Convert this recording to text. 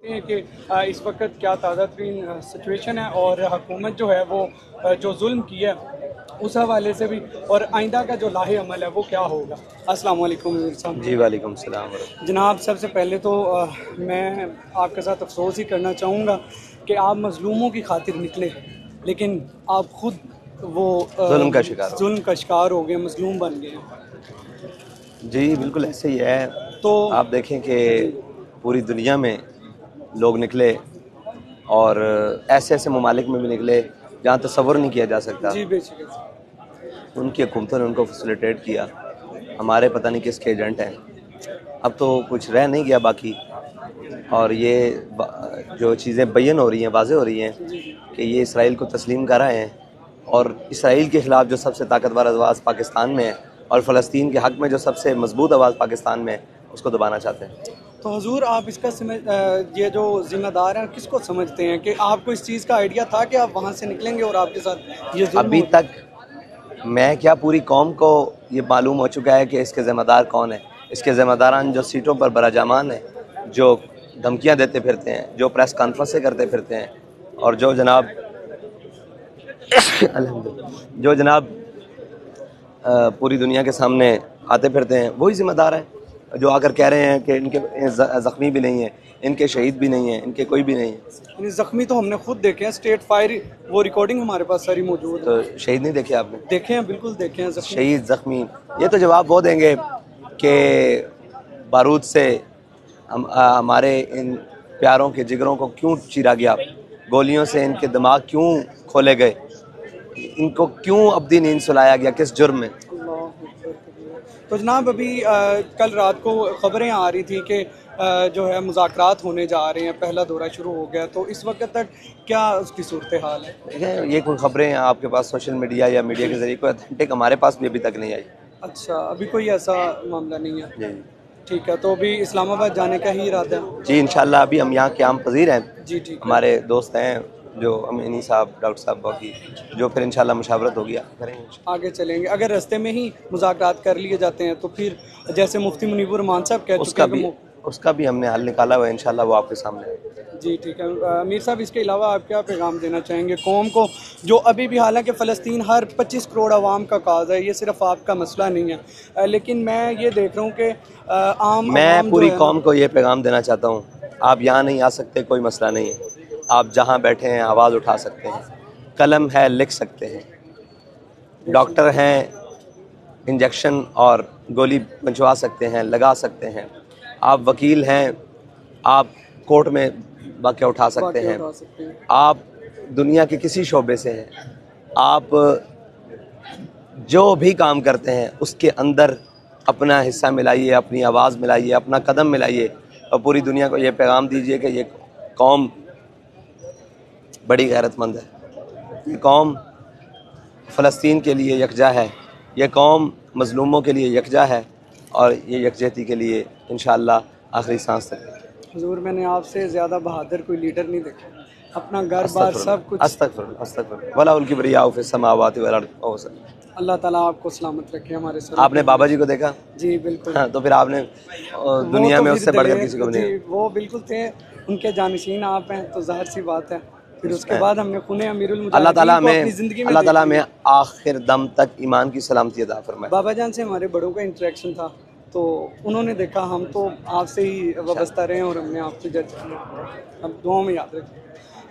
कि इस वक्त क्या ताज़ा तरीन सिचुएशन है और हुकूमत जो है वो जो जुल्म किया है उस हवाले से भी, और आइंदा का जो लाहे अमल है वो क्या होगा। अस्सलाम वालेकुम मीर साहब। जी वालेकुम सलाम। जनाब, सबसे पहले तो मैं आपके साथ अफसोस ही करना चाहूँगा कि आप मज़लूमों की खातिर निकले, लेकिन आप खुद वो जुल्म का शिकार हो। जुल्म का शिकार हो गए, मज़लूम बन गए। जी बिल्कुल ऐसे ही है। तो आप देखें कि जी पूरी दुनिया में लोग निकले और ऐसे ऐसे ममालिक में भी निकले जहाँ तसव्वुर नहीं किया जा सकता। जी बेशक। उनकी हुकूमतों ने उनको फैसिलिटेट किया। हमारे पता नहीं किसके एजेंट हैं। अब तो कुछ रह नहीं गया बाकी। और ये जो चीज़ें बयान हो रही हैं, वाज़ेह हो रही हैं कि ये इसराइल को तस्लीम कर रहे हैं और इसराइल के ख़िलाफ़ जो सबसे ताकतवर आवाज़ पाकिस्तान में है और फ़लस्तीन के हक़ में जो सबसे मजबूत आवाज़ पाकिस्तान में है उसको दबाना चाहते हैं। तो हुजूर, आप इसका ये जो जिम्मेदार हैं किसको समझते हैं कि आपको इस चीज़ का आइडिया था कि आप वहाँ से निकलेंगे और आपके साथ ये जुल्म अभी हो तक मैं क्या, पूरी कौम को ये मालूम हो चुका है कि इसके ज़िम्मेदार कौन है। इसके ज़िम्मेदारान जो सीटों पर बराजमान हैं, जो धमकियां देते फिरते हैं, जो प्रेस कॉन्फ्रेंसें करते फिरते हैं और जो जनाब अल्हम्दुलिल्लाह जो जनाब पूरी दुनिया के सामने आते फिरते हैं, वही ज़िम्मेदार हैं। जो आकर कह रहे हैं कि इनके ज़ख्मी भी नहीं हैं, इनके शहीद भी नहीं हैं, इनके कोई भी नहीं है। ज़ख्मी तो हमने खुद देखे हैं, स्टेट फायर वो रिकॉर्डिंग हमारे पास सारी मौजूद है। तो शहीद नहीं देखे आपने? देखे हैं, बिल्कुल देखे हैं। शहीद, ज़ख्मी, ये तो जवाब वो देंगे कि बारूद से हमारे इन प्यारों के जिगरों को क्यों चीरा गया, गोलियों से इनके दिमाग क्यों खोले गए, इनको क्यों अब्दी नींद सुलाया गया, किस जुर्म में। तो जनाब, अभी कल रात को ख़बरें आ रही थी कि जो है मुज़ाकरात होने जा रहे हैं, पहला दौरा शुरू हो गया, तो इस वक्त तक क्या उसकी सूरत हाल है? देखें, ये कोई ख़बरें हैं आपके पास सोशल मीडिया या मीडिया के ज़रिए, कोई अथेंटिक हमारे पास भी अभी तक नहीं आई। अच्छा, अभी कोई ऐसा मामला नहीं है। जी ठीक है, तो अभी इस्लामाबाद जाने का ही इरादा है? जी इंशाल्लाह। अभी हम यहाँ क़याम पज़ीर हैं। जी ठीक है। हमारे दोस्त हैं जो अमीनी साहब, डॉक्टर साहब बाकी, जो फिर इंशाल्लाह मुशावरत होगी करेंगे, आगे चलेंगे। अगर रास्ते में ही मुज़ाकरात कर लिए जाते हैं तो फिर जैसे मुफ्ती मुनीबुर रहमान साहब कह चुके हैं उसका भी हमने हल निकाला हुआ है। इंशाल्लाह वो आपके सामने है। जी ठीक है। अमीर साहब, इसके अलावा आप क्या पैगाम देना चाहेंगे कौम को, जो अभी भी, हालांकि फ़लस्तीन हर 25 करोड़ आवाम का काज है, ये सिर्फ आपका मसला नहीं है, लेकिन मैं ये देख रहा हूँ कि मैं पूरी कौम को ये पैगाम देना चाहता हूँ, आप यहाँ नहीं आ सकते, कोई मसला नहीं है। आप जहाँ बैठे हैं आवाज़ उठा सकते हैं, कलम है लिख सकते हैं, डॉक्टर हैं इंजेक्शन और गोली पहुँचवा सकते हैं, लगा सकते हैं, आप वकील हैं, आप कोर्ट में वाक़या उठा सकते हैं, आप दुनिया के किसी शोबे से हैं, आप जो भी काम करते हैं उसके अंदर अपना हिस्सा मिलाइए, अपनी आवाज़ मिलाइए, अपना कदम मिलाइए और पूरी दुनिया को ये पैगाम दीजिए कि ये कौम बड़ी गैरतमंद है, ये कौम फ़लस्तीन के लिए यकजा है, ये कौम मज़लूमों के लिए यकजा है और ये यकजहती के लिए इंशाअल्लाह आखिरी सांस तक। हुजूर, मैंने आपसे ज़्यादा बहादुर कोई लीडर नहीं देखा, अपना घर बार सब कुछ। अस्तगफिरुल्लाह वला उल किब्रिया फिस समावाति वल अर्द। अल्लाह ताला आपको सलामत रखे हमारे सर। आपने बाबा जी को देखा? जी बिल्कुल। हाँ, तो फिर आपने दुनिया तो में उससे बढ़कर किसी को नहीं। वो बिल्कुल थे, उनके जानशीन आप हैं, तो जाहिर सी बात है। फिर उसके बाद हमने खुने अमीरुल मुजाहिदीन को अपनी ज़िंदगी में, अल्लाह ताला में आखिर दम तक ईमान की सलामती अता फरमाए। बाबा जान से हमारे बड़ों का इंटरेक्शन था, तो उन्होंने देखा हम तो आपसे ही वाबस्ता रहे और हमने आपसे जज किया। अब दुआओं में याद रखें।